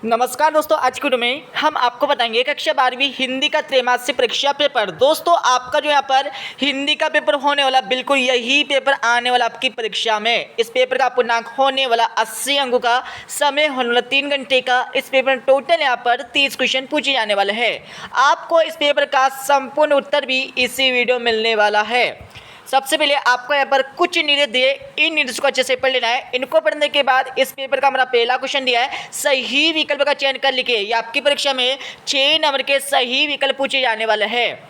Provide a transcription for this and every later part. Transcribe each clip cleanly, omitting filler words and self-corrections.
नमस्कार दोस्तों, आज की वीडियो में हम आपको बताएंगे कक्षा 12वीं हिंदी का त्रैमासिक परीक्षा पेपर। दोस्तों आपका जो यहाँ पर हिंदी का पेपर होने वाला, बिल्कुल यही पेपर आने वाला आपकी परीक्षा में। इस पेपर का पूर्णांक होने वाला 80 अंकों का, समय होने वाला 3 घंटे का। इस पेपर में टोटल यहाँ पर 30 क्वेश्चन पूछे जाने वाले हैं। आपको इस पेपर का संपूर्ण उत्तर भी इसी वीडियो में मिलने वाला है। सबसे पहले आपको यहाँ पर कुछ निर्देश दिए, इन निर्देशों को अच्छे से पढ़ लेना है। इनको पढ़ने के बाद इस पेपर का हमारा पहला क्वेश्चन दिया है, सही विकल्प का चयन कर लिखिए। ये आपकी परीक्षा में 6 नंबर के सही विकल्प पूछे जाने वाले हैं।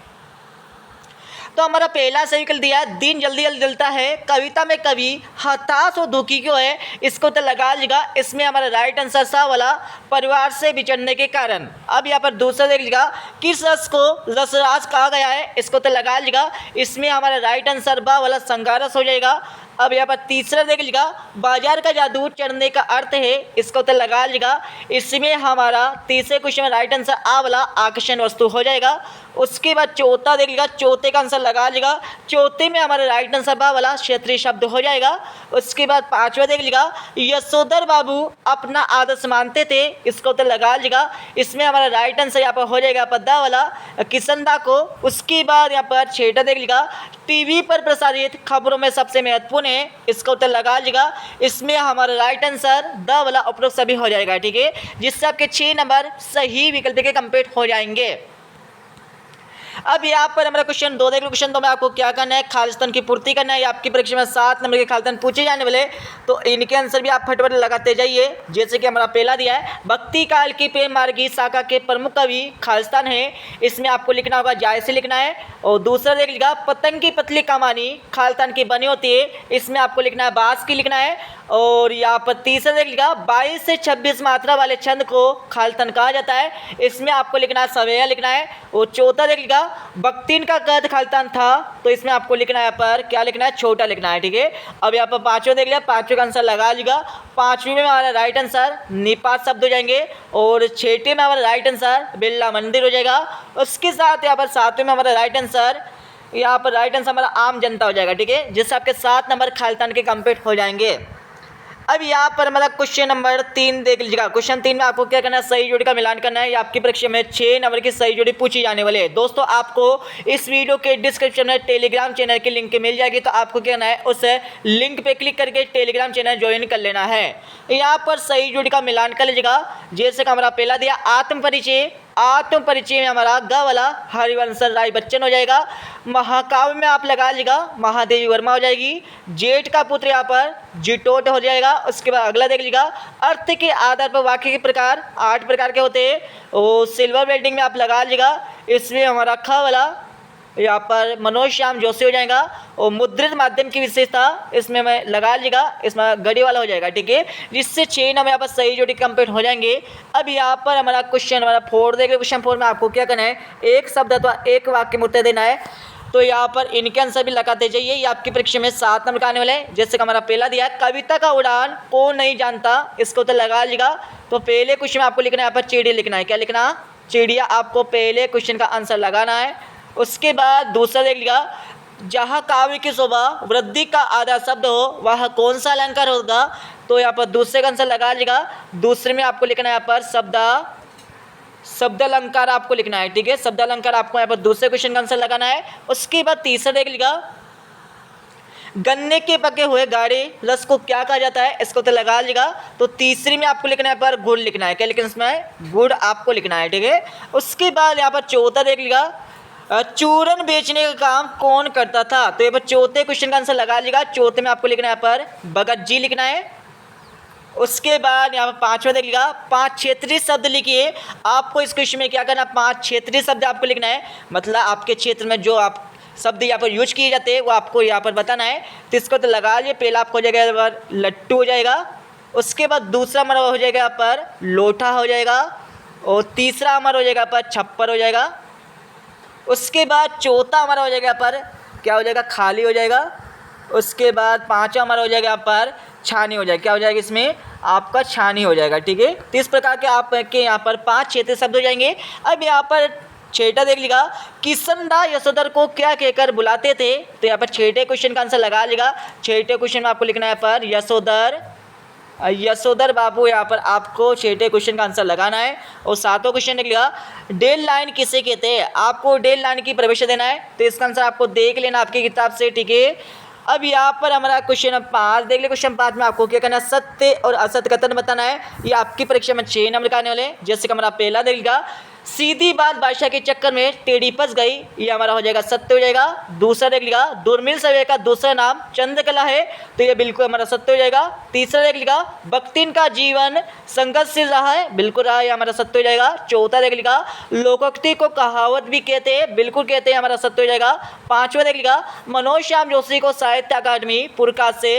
तो हमारा पहला सही विकल्प दिया है, दिन जल्दी जल्दी जलता है, कविता में कवि हताश और दुखी क्यों है, इसको तो लगा लीजिएगा। इसमें हमारा राइट आंसर सा वाला, परिवार से बिछड़ने के कारण। अब यहाँ पर दूसरा देख लीजिएगा, किस रस को रसराज कहा गया है, इसको तो लगा लीजिएगा। इसमें हमारा राइट आंसर बा वाला संघारस हो जाएगा। अब यहाँ पर तीसरा देख लीजिएगा, बाजार का जादू चढ़ने का अर्थ है, इसको तो लगा लीजिएगा। इसमें हमारा तीसरे क्वेश्चन में राइट आंसर आ वाला आकर्षण वस्तु हो जाएगा। उसके बाद चौथा देख लीजिएगा, चौथे का आंसर लगा लीजिएगा। चौथे में हमारा राइट आंसर बा वाला क्षेत्रीय शब्द हो जाएगा। उसके बाद पांचवा देख लीजिएगा, यशोधर बाबू अपना आदर्श मानते थे, इसको तो लगा लीजिएगा। इसमें हमारा राइट आंसर यहाँ पर हो जाएगा पद्दा वाला किसनदा को। उसके बाद यहाँ पर छठा देख लीजिएगा, टीवी पर प्रसारित खबरों में सबसे महत्वपूर्ण है, इसका उत्तर लगा लीजिएगा। इसमें हमारा राइट आंसर द वाला उपरोक्त सभी हो जाएगा, ठीक है, जिससे आपके 6 नंबर सही विकल्प के कंप्लीट हो जाएंगे। अब यहाँ पर हमारा क्वेश्चन 2 देख लो। क्वेश्चन 2 में आपको क्या करना है, खालिस्तान की पूर्ति करना है। आपकी परीक्षा में 7 नंबर के खालिस्तान पूछे जाने वाले, तो इनके आंसर भी आप फटाफट लगाते जाइए। जैसे कि हमारा पहला दिया है, भक्ति काल की प्रेम मार्गी शाखा के प्रमुख कवि खालिस्तान है, इसमें आपको लिखना होगा जाय से लिखना है। और दूसरा देख लीजिएगा, पतंग की पतली कमानी खालिस्तान की बनी होती है, इसमें आपको लिखना है बांस की लिखना है। और यहाँ पर तीसरा देख लीजिएगा, 22 से 26 मात्रा वाले छंद को खालिस्तान कहा जाता है, इसमें आपको लिखना है सवेया लिखना है। और चौथा देख लीजिएगा, बख्तीन का कद खालिस्तान था, तो इसमें आपको लिखना है यहाँ पर क्या लिखना है, छोटा लिखना है, ठीक है। अब यहाँ पर पांचवा देख लिया, पांचवें का आंसर लगा लीजिएगा। पांचवीं में हमारा राइट आंसर निपात शब्द हो जाएंगे। और छठे में हमारा राइट आंसर बिरला मंदिर हो जाएगा। उसके साथ यहाँ पर सातवें में हमारा राइट आंसर, यहाँ पर राइट आंसर हमारा आम जनता हो जाएगा, ठीक है, जिससे आपके 7 नंबर खालिस्तान के कंप्लीट हो जाएंगे। अब यहाँ पर हमारा क्वेश्चन नंबर 3 देख लीजिएगा। क्वेश्चन 3 में आपको क्या करना है, सही जोड़ी का मिलान करना है। ये आपकी परीक्षा में 6 नंबर की सही जोड़ी पूछी जाने वाली है। दोस्तों आपको इस वीडियो के डिस्क्रिप्शन में टेलीग्राम चैनल की लिंक मिल जाएगी, तो आपको क्या करना है, उस लिंक पे क्लिक करके टेलीग्राम चैनल ज्वाइन कर लेना है। यहाँ पर सही जोड़ी का मिलान कर लीजिएगा। जैसे कि हमारा पहला दिया, आत्म परिचय। आत्म परिचय में हमारा ग वाला हरिवंश राय बच्चन हो जाएगा। महाकाव्य में आप लगा लीजिएगा महादेवी वर्मा हो जाएगी। जेठ का पुत्र यहाँ पर जिटोट हो जाएगा। उसके बाद अगला देख लीजिएगा, अर्थ के आधार पर वाक्य के प्रकार 8 प्रकार के होते हैं, और सिल्वर वेल्डिंग में आप लगा लीजिएगा। इसमें हमारा ख वाला यहाँ पर मनोज श्याम जोशी हो जाएगा। और मुद्रित माध्यम की विशेषता इसमें मैं लगा लीजिएगा, इसमें गड़ी वाला हो जाएगा, ठीक है, जिससे 6 नंबर यहाँ पर सही जोड़ी कंप्लीट हो जाएंगे। अब यहाँ पर हमारा क्वेश्चन हमारा 4 देखें। क्वेश्चन 4 में आपको क्या करना है, एक शब्द अथवा एक वाक्य में उत्तर देना है। तो यहाँ पर इनके आंसर भी लगाते जाइए। ये आपकी परीक्षा में 7 नंबर का आने वाले हैं। जैसे कि हमारा पहला दिया है, कविता का उड़ान कौन नहीं जानता, इसको तो लगा लीजिएगा। तो पहले क्वेश्चन में आपको लिखना है, यहाँ पर चिड़िया लिखना है। क्या लिखना, चिड़िया, आपको पहले क्वेश्चन का आंसर लगाना है। उसके बाद दूसरा देख लिया, जहाँ काव्य की शोभा वृद्धि का आधा शब्द हो, वह कौन सा अलंकार होगा, तो यहाँ पर दूसरे का आंसर लगा लीजिएगा। दूसरे में आपको लिखना है यहाँ पर शब्द अलंकार आपको लिखना है, ठीक है, शब्द अलंकार आपको यहाँ पर दूसरे क्वेश्चन का आंसर लगाना है। उसके बाद तीसरा देख लीजिएगा, गन्ने के पके हुए गाढ़े रस को क्या कहा जाता है, इसको तो लगा लीजिएगा। तो तीसरी में आपको लिखना है पर गुड़ लिखना है। क्या लिखना है, इसमें गुड़ आपको लिखना है, ठीक है। उसके बाद यहाँ पर चौथा देख लीजिएगा, चूरन बेचने का काम कौन करता था, तो यहाँ पर चौथे क्वेश्चन का आंसर लगा लीजिएगा। चौथे में आपको लिखना है पर भगत जी लिखना है। उसके बाद यहाँ पर पांचवा देख लीजिएगा, 5 क्षेत्रीय शब्द लिखिए। आपको इस क्वेश्चन में क्या करना, 5 क्षेत्रीय शब्द आपको लिखना है, मतलब आपके क्षेत्र में जो आप शब्द यहाँ पर यूज किए जाते हैं वो आपको यहाँ पर बताना है। तो इसको तो लगा लिए। पहला आपको हो जाएगा यहाँ पर लट्टू हो जाएगा। उसके बाद दूसरा हमारा हो जाएगा यहाँ पर लोटा हो जाएगा। और तीसरा हमारा हो जाएगा यहाँ पर छप्पर हो जाएगा। उसके बाद चौथा हमारा हो जाएगा यहाँ पर क्या हो जाएगा, खाली हो जाएगा। उसके बाद पांचवा हमारा हो जाएगा यहाँ पर छानी हो जाएगा। क्या हो जाएगा, इसमें आपका छानी हो जाएगा, ठीक है। तो इस प्रकार के आपके यहाँ पर 5 क्षेत्रीय शब्द हो जाएंगे। अब यहाँ पर छठा देख लीजिएगा, किशनदा यशोधर को क्या कहकर बुलाते थे, तो यहाँ पर छठे क्वेश्चन का आंसर लगा लीजिएगा। छठे क्वेश्चन में आपको लिखना है यहाँ पर यशोधर यशोधर बाबू यहाँ पर आपको 6ठे क्वेश्चन का आंसर लगाना है। और 7वां क्वेश्चन निकलेगा डेल लाइन किसे कहते हैं। आपको डेल लाइन की परिभाषा देना है, तो इसका आंसर आपको देख लेना आपकी किताब से, ठीक है। अब यहाँ पर हमारा क्वेश्चन 5 देख ले। क्वेश्चन 5 में आपको क्या करना है, सत्य और असत्य कथन बताना है। ये आपकी परीक्षा में 6 नंबर का आने वाले। जैसे कि हमारा पहला देगा सीधी बात बादशाह के चक्कर में टेढ़ी फंस गई, ये हमारा हो जाएगा सत्य हो जाएगा। दूसरा देख लिया दुर्मिल सवय का दूसरा नाम चंद्रकला है, तो ये बिल्कुल हमारा सत्य हो जाएगा। तीसरा देख लिया बख्तिन का जीवन संघर्षशील रहा है, बिल्कुल रहा है, हमारा सत्य हो जाएगा। चौथा देख लिया लोकोक्ति को कहावत भी कहते हैं, बिल्कुल कहते हैं, हमारा सत्य हो जाएगा। पांचवा देख लिया मनोज श्याम जोशी को साहित्य अकादमी पुरस्कार से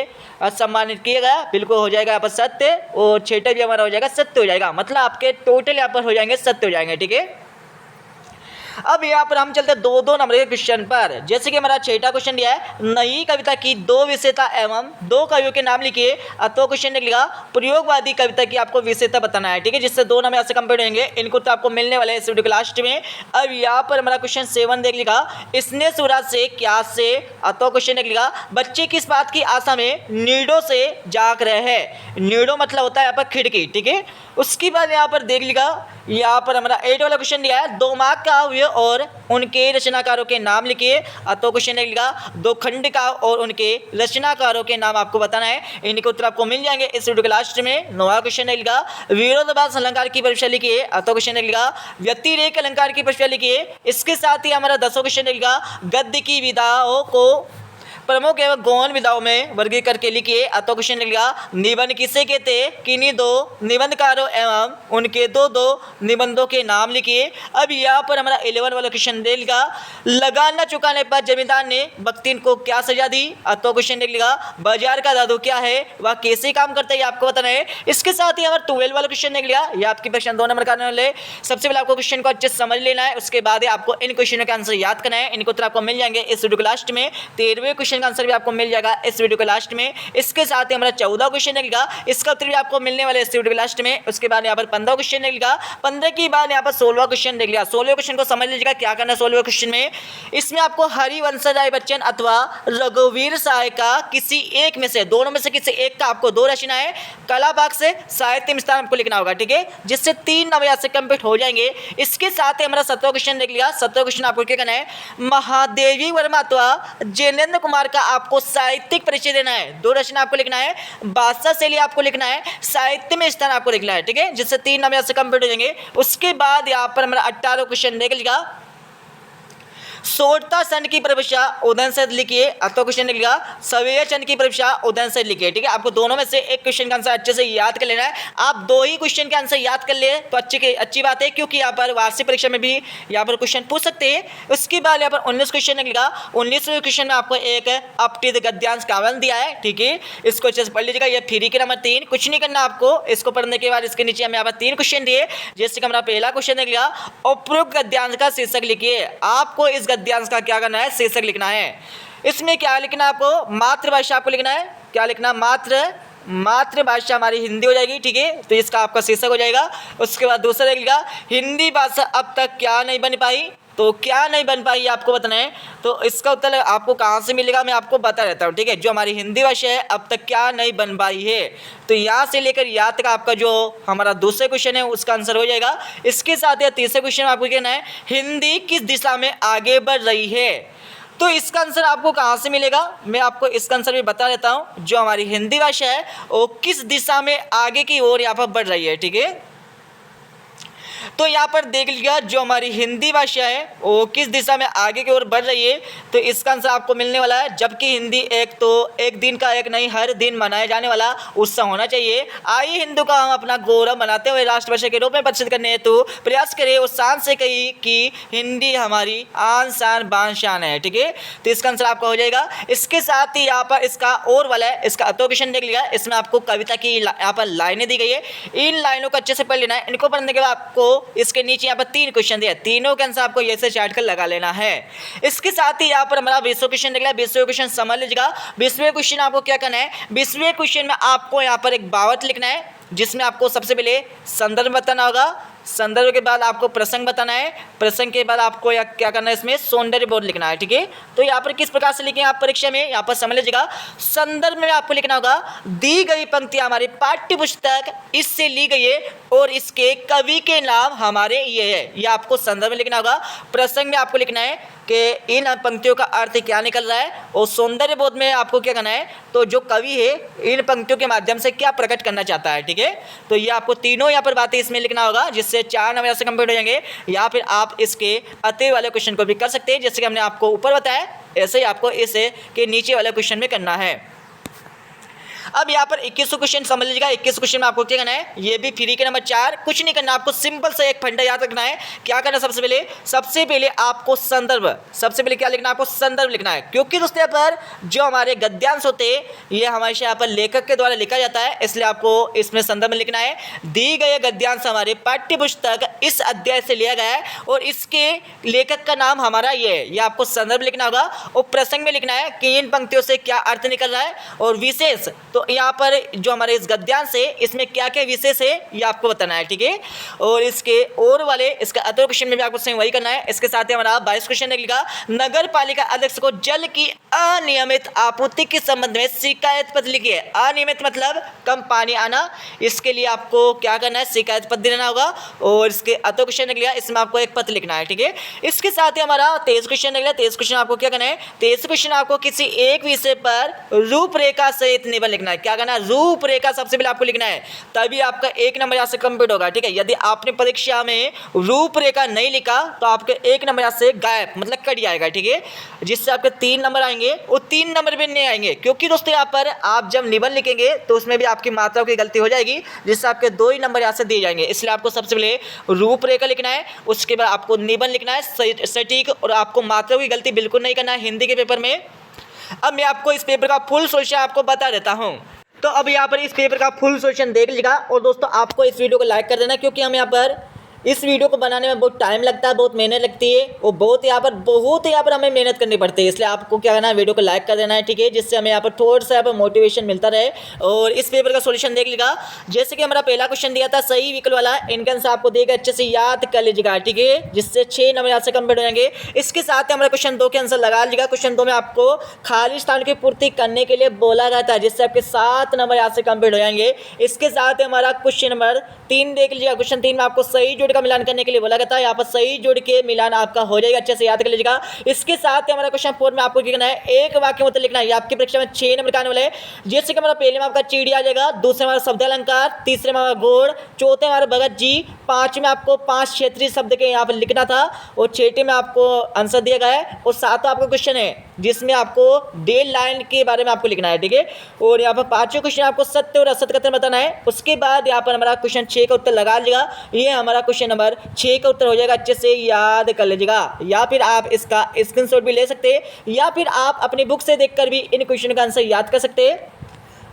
सम्मानित किया गया, बिल्कुल हो जाएगा यहाँ पर सत्य। और छठा भी हमारा हो जाएगा सत्य हो जाएगा। मतलब आपके टोटल यहाँ पर हो जाएंगे सत्य हो जाएंगे, ठीक है। अब यहाँ पर हम चलते हैं 2-2 नंबर के क्वेश्चन पर। जैसे कि हमारा 6ठा क्वेश्चन दिया है नई कविता की 2 विशेषता एवं 2 कवियों के नाम लिखिए। अतो क्वेश्चन निकलेगा प्रयोगवादी कविता की आपको विशेषता बताना है, ठीक है, जिससे 2 नंबर ऐसे कंप्लीट होंगे। इनको तो आपको मिलने वाले हैं इस वीडियो के लास्ट में। अब यहाँ पर हमारा क्वेश्चन 7 देख लिखा इसने सूरज से क्या से। अतो क्वेश्चन निकलेगा बच्चे किस बात की आशा में नीडो से जाग रहे हैं। नीडो मतलब होता है यहाँ पर खिड़की, ठीक है। उसके बाद यहाँ पर देख लिखा यहाँ पर हमारा 8 वाला क्वेश्चन दिया है दो मार्क का हुए और उनके रचनाकारों के नाम लिखिए। तो क्वेश्चन लिखा दो खंड का और उनके रचनाकारों के नाम आपको बताना है। इनके उत्तर आपको मिल जाएंगे इस वीडियो के लास्ट में। 9वां क्वेश्चन लिखा विरोधाभास अलंकार की परिभाषा लिखिए। तो क्वेश्चन लिखा व्यतिरेक अलंकार की परिभाषा लिखिए। इसके साथ ही हमारा 10वां क्वेश्चन लिखा गद्य की विधाओं को प्रमुख एवं गौण विधाओं में वर्गीकृत करके लिखिए। तो क्वेश्चन लिखा निबंध किसे कहते हैं, किन्हीं 2 निबंधकारों एवं उनके 2 निबंधों के नाम लिखिए। अब यहाँ पर हमारा 11 वाला क्वेश्चन दे लिखा लगान न चुकाने पर जमींदार ने बख्तिन को क्या सजा दी। तो क्वेश्चन लिखा बाजार का जादू क्या है, वह कैसे काम करता है, आपको बताना है। इसके साथ ही हमारा 12 वाला क्वेश्चन देख लिया, ये आपकी क्वेश्चन 2 नंबर का आने वाले। सबसे पहले आपको क्वेश्चन को अच्छे से समझ लेना है, उसके बाद आपको इन क्वेश्चनों के आंसर याद करना है। इनको उत्तर आपको मिल जाएंगे इस वीडियो के लास्ट में। 13वें क्वेश्चन का आंसर भी आपको मिल जाएगा इस वीडियो के लास्ट में। इसके साथ ही हमारा 14 क्वेश्चन निकलेगा, इसका उत्तर भी आपको मिलने वाले इस वीडियो के लास्ट में। उसके बाद यहाँ पर 15 क्वेश्चन निकलेगा, 15 की बाद यहाँ पर 16वां क्वेश्चन देख लिया। 16वें क्वेश्चन को समझ लीजिएगा क्या करना है 16वें क्वेश्चन में। इसमें आपको हरिवंश राय बच्चन अथवा रघुवीर सहाय का किसी एक में से, दोनों में से किसी एक का आपको 2 रचना है कला भाग से साहित्य में स्थान आपको लिखना होगा, ठीक है, जिससे 3 नंबर यहाँ से कंप्लीट हो जाएंगे। इसके साथ ही हमारा 17वां क्वेश्चन देख लिया। 17वां क्वेश्चन आपको क्या करना है महादेवी वर्मा अथवा जैनेन्द्र कुमार का आपको साहित्यिक परिचय देना है। 2 रचना आपको लिखना है, बादशाह शैली आपको लिखना है, साहित्य में स्थान आपको लिखना है, ठीक है, जिससे 3 नंबर यहाँ से कंप्लीट हो जाएंगे। उसके बाद यहाँ पर हमारा 18वां क्वेश्चन देख लिया सोड़ता चंद की परिभाषा उदयन से लिखिए। तो क्वेश्चन लिखा सवेय चंद की परिभाषा उदयन से लिखिए, ठीक है। आपको दोनों में से एक क्वेश्चन का आंसर अच्छे से याद कर लेना है। आप 2 ही क्वेश्चन के आंसर याद कर ले तो अच्छी बात है, क्योंकि यहाँ पर वार्षिक परीक्षा में भी यहाँ पर क्वेश्चन पूछ सकते हैं। उसके बाद यहाँ पर 19 क्वेश्चन लिखा। 19वें क्वेश्चन में आपको एक अपठित गद्यांश कावन दिया है, ठीक है, इसको अच्छे से पढ़ लीजिएगा। ये फ्री के नंबर 3, कुछ नहीं करना आपको। इसको पढ़ने के बाद इसके नीचे हमें यहाँ पर 3 क्वेश्चन दिए। जैसे कि हमारा पहला क्वेश्चन लिखा उपरोक्त गद्यांश का शीर्षक लिखिए। आपको इस गद्यांश का क्या करना है, शीर्षक लिखना है। इसमें क्या लिखना है आपको, मातृभाषा आपको लिखना है। क्या लिखना, मातृभाषा हमारी हिंदी हो जाएगी, ठीक है, तो इसका आपका शीर्षक हो जाएगा। उसके बाद दूसरा लिखा हिंदी भाषा अब तक क्या नहीं बन पाई। तो क्या नहीं बन पाई आपको बताना है, तो इसका उत्तर आपको कहाँ से मिलेगा मैं आपको बता देता हूँ, ठीक है। जो हमारी हिंदी भाषा है अब तक क्या नहीं बन पाई है, तो यहाँ से लेकर यहाँ तक आपका जो हमारा दूसरा क्वेश्चन है उसका आंसर हो जाएगा। इसके साथ ही तीसरे क्वेश्चन में आपको कहना है हिंदी किस दिशा में आगे बढ़ रही है। तो इसका आंसर आपको कहाँ से मिलेगा, मैं आपको इसका आंसर भी बता देता हूँ। जो हमारी हिंदी भाषा है वो किस दिशा में आगे की ओर यहाँ पर बढ़ रही है, ठीक है। तो यहाँ पर देख लिया जो हमारी हिंदी भाषा है वो किस दिशा में आगे की ओर बढ़ रही है, तो इसका आंसर आपको मिलने वाला है जबकि हिंदी एक दिन का एक नहीं हर दिन मनाए जाने वाला उत्सव होना चाहिए। आइए हिंदू का हम अपना गौरव बनाते हुए राष्ट्रभाषा के रूप में प्रदर्शित करने हेतु प्रयास करें और शान से कही कि हिंदी हमारी आन शान बान शान है, ठीक है, तो इसका आंसर आपका हो जाएगा। इसके साथ ही यहाँ पर इसका और वाला है, इसका अतो क्वेश्चन देख लिया। इसमें आपको कविता की यहाँ पर लाइनें दी गई है, इन लाइनों को अच्छे से पढ़ लेना है। इनको पढ़ने के बाद आपको इसके नीचे यहाँ पर 3 क्वेश्चन दिया, तीनों के आंसर आपको ऐसे चार्ट कर लगा लेना है। इसके साथ ही यहाँ पर हमारा 20वां क्वेश्चन निकला। 20वें क्वेश्चन समझ लीजिएगा। 20वें क्वेश्चन आपको क्या करना है, 20वें क्वेश्चन में आपको यहाँ पर एक बावत लिखना है जिसमें आपको सबसे पहले संदर्भ बताना होगा, संदर्भ के बाद आपको प्रसंग बताना है, प्रसंग के बाद आपको या क्या करना है, इसमें सौंदर्य बोध लिखना है। ठीक है, तो यहाँ पर किस प्रकार से लिखें आप परीक्षा में, यहाँ पर समझ लीजिएगा। संदर्भ में आपको लिखना होगा दी गई पंक्तियां हमारी पाठ्य पुस्तक इससे ली गई है और इसके कवि के नाम हमारे ये है, ये आपको संदर्भ में लिखना होगा। प्रसंग में आपको लिखना है कि इन पंक्तियों का अर्थ क्या निकल रहा है, और सौंदर्य बोध में आपको क्या करना है, तो जो कवि है इन पंक्तियों के माध्यम से क्या प्रकट करना चाहता है। ठीक है, तो ये आपको तीनों यहाँ पर बातें इसमें लिखना होगा, जिससे 4 नंबर से कंप्लीट हो जाएंगे। या फिर आप इसके अतः वाले क्वेश्चन को भी कर सकते हैं, जैसे कि हमने आपको ऊपर बताया, ऐसे ही आपको इसे के नीचे वाले क्वेश्चन में करना है। अब यहाँ पर 21 क्वेश्चन समझ लीजिएगा। 21 क्वेश्चन में आपको क्या करना है, ये भी फ्री के नंबर 4, कुछ नहीं करना, आपको सिंपल से एक फंडा याद रखना है। क्या करना है, सबसे पहले आपको संदर्भ, सबसे पहले क्या लिखना है, आपको संदर्भ लिखना है, क्योंकि दोस्तों यहाँ पर जो हमारे गद्यांश होते हैं ये हमेशा यहाँ पर लेखक के द्वारा लिखा जाता है, इसलिए आपको इसमें संदर्भ में लिखना है। दी गए गद्यांश हमारे पाठ्य पुस्तक इस अध्याय से लिया गया है और इसके लेखक का नाम हमारा ये है, ये आपको संदर्भ लिखना होगा। और प्रसंग में लिखना है कि इन पंक्तियों से क्या अर्थ निकल रहा है, और विशेष तो यहाँ पर जो हमारे इस गद्यांश है इसमें क्या क्या विशेष है ये आपको बताना है। ठीक है, और इसके और वाले इसका अतः क्वेश्चन में भी आपको सेम वही करना है। इसके साथ ही हमारा 22 क्वेश्चन निकलेगा, नगर पालिका अध्यक्ष को जल की अनियमित आपूर्ति के संबंध में शिकायत पत्र लिखिए। अनियमित मतलब कम पानी आना, इसके लिए आपको क्या करना है, शिकायत पत्र देना होगा। और इसके अतः क्वेश्चन निकलेगा, इसमें आपको एक पत्र लिखना है। ठीक है, इसके साथ ही हमारा 23 क्वेश्चन निकला। 23 क्वेश्चन आपको क्या करना है, 23 क्वेश्चन आपको किसी एक विषय पर रूपरेखा सहित निबंध लिखना है। क्या करना है, रूपरेखा सबसे पहले आपको लिखना है, तभी आपका 1 नंबर यहाँ से कंप्लीट होगा। ठीक है, यदि आपने परीक्षा में रूपरेखा नहीं लिखा तो आपके 1 नंबर यहाँ से गायब मतलब कट जाएगा। ठीक है, जिससे आपके 3 नंबर आएंगे, वो 3 नंबर भी नहीं आएंगे, क्योंकि दोस्तों यहाँ पर आप जब निबंध लिखेंगे तो उसमें भी आपकी मात्राओं की गलती हो जाएगी, जिससे आपके 2 ही नंबर यहाँ से दिए जाएंगे। इसलिए आपको सबसे पहले रूपरेखा लिखना है, उसके बाद आपको निबंध लिखना है सटीक, और आपको मात्राओं की गलती बिल्कुल नहीं करना है हिंदी के पेपर में। अब मैं आपको इस पेपर का फुल सोल्यूशन आपको बता देता हूँ। तो अब यहाँ पर इस पेपर का फुल सोल्यूशन देख लीजिएगा। और दोस्तों आपको इस वीडियो को लाइक कर देना, क्योंकि हम यहाँ पर इस वीडियो को बनाने में बहुत टाइम लगता है, बहुत मेहनत लगती है, और बहुत यहाँ पर हमें मेहनत करनी पड़ती है। इसलिए आपको क्या करना है, वीडियो को लाइक कर देना है। ठीक है, जिससे हमें यहाँ पर थोड़ा सा यहाँ पर मोटिवेशन मिलता रहे। और इस पेपर का सॉल्यूशन देख लीजिएगा। जैसे कि हमारा पहला क्वेश्चन दिया था सही विकल्प वाला, इनका आंसर आपको देगा, अच्छे से याद कर लीजिएगा। ठीक है, जिससे 6 नंबर यहाँ से कंप्लीट हो जाएंगे। इसके साथ ही हमारा क्वेश्चन 2 के आंसर लगा लीजिएगा। क्वेश्चन 2 में आपको खाली स्थान की पूर्ति करने के लिए बोला गया था, जिससे आपके 7 नंबर यहाँ से कंप्लीट हो जाएंगे। इसके साथ ही हमारा क्वेश्चन नंबर 3 देख लीजिएगा। क्वेश्चन 3 में आपको सही जोड़ का मिलान करने के लिए बोला गया था, यहाँ पर सही जोड़ के मिलान आपका हो जाएगा, अच्छे से याद कर लीजिएगा। इसके साथ ही हमारा क्वेश्चन 4 में आपको क्या करना है, एक वाक्य मतलब लिखना है। ये आपकी परीक्षा में 6 नंबर का आने वाला है। जैसे कि हमारा पहले में आपका चिड़ी आ जाएगा, दूसरे में हमारा शब्द अलंकार, तीसरे में हमारा घोड़, चौथे में हमारा भगत जी, 5 में आपको 5 क्षेत्रीय शब्द के यहाँ पर लिखना था, और 6 में आपको आंसर दिया गया है। और 7वां आपका क्वेश्चन है जिसमें आपको डेल लाइन के बारे में आपको लिखना है। ठीक है, और यहाँ पर 5वें क्वेश्चन आपको सत्य और असत्य कथन बताना है। उसके बाद यहाँ पर हमारा क्वेश्चन 6 का उत्तर लगा लीजिएगा। ये हमारा क्वेश्चन नंबर 6 का उत्तर हो जाएगा, अच्छे से याद कर लीजिएगा। या फिर आप इसका स्क्रीनशॉट भी ले सकते हैं, या फिर आप अपनी बुक से देखकर भी इन क्वेश्चन का आंसर याद कर सकते हैं।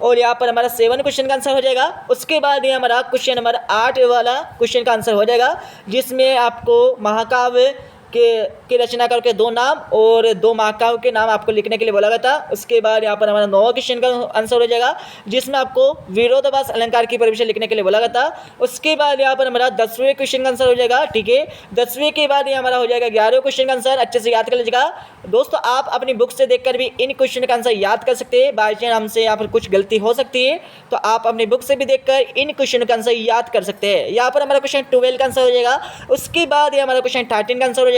और यहाँ पर हमारा 7 क्वेश्चन का आंसर हो जाएगा। उसके बाद ये हमारा क्वेश्चन नंबर 8 वाला क्वेश्चन का आंसर हो जाएगा, जिसमें आपको महाकाव्य के रचनाकार के 2 नाम और 2 महाकाव्य के नाम आपको लिखने के लिए बोला गया था। उसके बाद यहाँ पर हमारा 9वां क्वेश्चन का आंसर हो जाएगा, जिसमें आपको विरोधाभास अलंकार की परिभाषा लिखने के लिए बोला गया था। उसके बाद यहाँ पर हमारा 10वें क्वेश्चन का आंसर हो जाएगा। ठीक है, 10वें के बाद ये हमारा हो जाएगा 11वें क्वेश्चन का आंसर, अच्छे से याद कर लीजिएगा। दोस्तों आप अपनी बुक से देखकर भी इन क्वेश्चन का आंसर याद कर सकते हैं। बाई चांस हमसे यहाँ पर कुछ गलती हो सकती है, तो आप अपनी बुक से भी देखकर इन क्वेश्चन का आंसर याद कर सकते हैं। यहाँ पर हमारा क्वेश्चन 12 का आंसर हो जाएगा। उसके बाद ये हमारा क्वेश्चन 13 का आंसर हो जाएगा।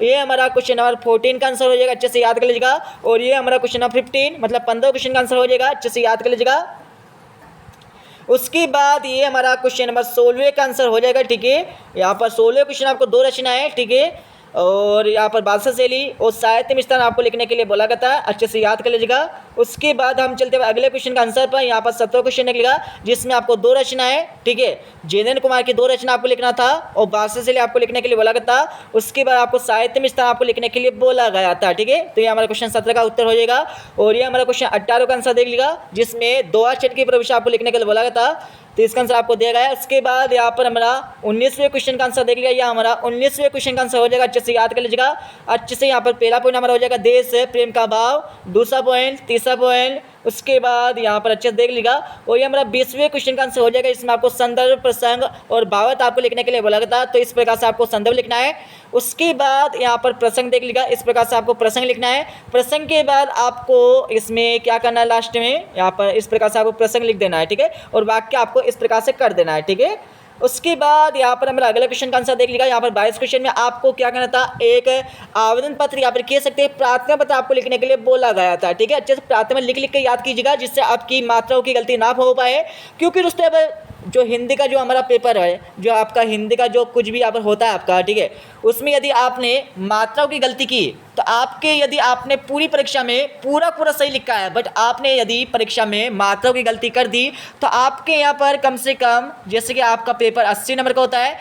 ये हमारा क्वेश्चन नंबर 14 का आंसर हो जाएगा, अच्छे से याद कर लीजिएगा। और ये हमारा क्वेश्चन नंबर 15 मतलब 15 क्वेश्चन का आंसर हो जाएगा, अच्छे से याद कर लीजिएगा। उसके बाद ये हमारा क्वेश्चन नंबर 16 का आंसर हो जाएगा। ठीक है, यहाँ पर 16 क्वेश्चन आपको 2 रचना है। ठीक है, और यहाँ पर बादशाह शैली और साहित्य में स्थान आपको लिखने के लिए बोला गया था, अच्छे से याद कर लीजिएगा। उसके बाद हम चलते हैं अगले क्वेश्चन का आंसर पर। यहाँ पर 17 क्वेश्चन निकलेगा, जिसमें आपको 2 रचना है। ठीक है, जयेंद्र कुमार की 2 रचना आपको लिखना था, और बादशाह शैली आपको लिखने के लिए बोला गया था। उसके बाद आपको साहित्य में स्थान आपको लिखने के लिए बोला गया था। ठीक है, तो ये हमारा क्वेश्चन 17 का उत्तर हो जाएगा। और ये हमारा क्वेश्चन 18 का आंसर देख लीजिएगा, जिसमें 2 अक्षर की परिभाषा आपको लिखने के लिए बोला गया था, तो इसका आंसर आपको दिया गया है। उसके बाद यहाँ पर हमारा 19वें क्वेश्चन का आंसर देख लिया, यह हमारा 19वें क्वेश्चन का आंसर हो जाएगा, अच्छे से याद कर लीजिएगा। अच्छे से यहाँ पर पहला पॉइंट हमारा हो जाएगा देश प्रेम का भाव, दूसरा पॉइंट, तीसरा पॉइंट, उसके बाद यहाँ पर अच्छे से देख लीजिएगा और ये हमारा 20वें क्वेश्चन का आंसर हो जाएगा। इसमें आपको संदर्भ, प्रसंग और भावार्थ आपको लिखने के लिए बोला गया था, तो इस प्रकार से आपको संदर्भ लिखना है। उसके बाद यहाँ पर प्रसंग देख लीजिएगा, इस प्रकार से आपको प्रसंग लिखना है। प्रसंग के बाद आपको इसमें क्या करना है, लास्ट में यहाँ पर इस प्रकार से आपको प्रसंग लिख देना है, ठीक है, और वाक्य आपको इस प्रकार से कर देना है, ठीक है। उसके बाद यहाँ पर हमारा अगला क्वेश्चन का आंसर देख लीजिएगा। यहाँ पर 22 क्वेश्चन में आपको क्या करना था, एक आवेदन पत्र यहाँ पर कह सकते हैं प्रार्थना पत्र आपको लिखने के लिए बोला गया था, ठीक है। अच्छे से प्रार्थना में लिख के याद कीजिएगा, जिससे आपकी मात्राओं की गलती ना हो पाए, क्योंकि दोस्तों अब जो हिंदी का जो हमारा पेपर है, जो आपका हिंदी का जो कुछ भी यहाँ पर होता है आपका, ठीक है, उसमें यदि आपने मात्राओं की गलती की तो आपके, यदि आपने पूरी परीक्षा में पूरा सही लिखा है बट आपने यदि परीक्षा में मात्राओं की गलती कर दी तो आपके यहाँ पर कम से कम, जैसे कि आपका पेपर 80 नंबर का होता है,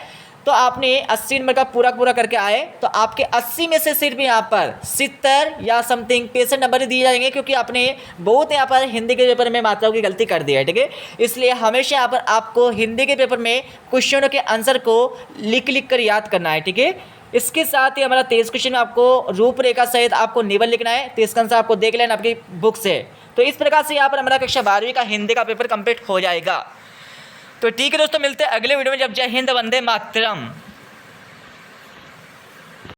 तो आपने 80 नंबर का पूरा करके आए तो आपके 80 में से सिर्फ यहाँ पर 70 या समथिंग 65 नंबर दिए जाएंगे, क्योंकि आपने बहुत यहाँ पर हिंदी के पेपर में मात्राओं की गलती कर दी है, ठीक है। इसलिए हमेशा यहाँ पर आपको हिंदी के पेपर में क्वेश्चनों के आंसर को लिख कर याद करना है, ठीक है। इसके साथ ही हमारा 23 क्वेश्चन में आपको रूपरेखा सहित आपको निबंध लिखना है, तो इसका आंसर आपको देख लेना आपकी बुक से। तो इस प्रकार से यहाँ पर हमारा कक्षा 12वीं का हिंदी का पेपर कंप्लीट हो जाएगा। तो ठीक है दोस्तों, मिलते हैं अगले वीडियो में। जब जय हिंद, वंदे मातरम।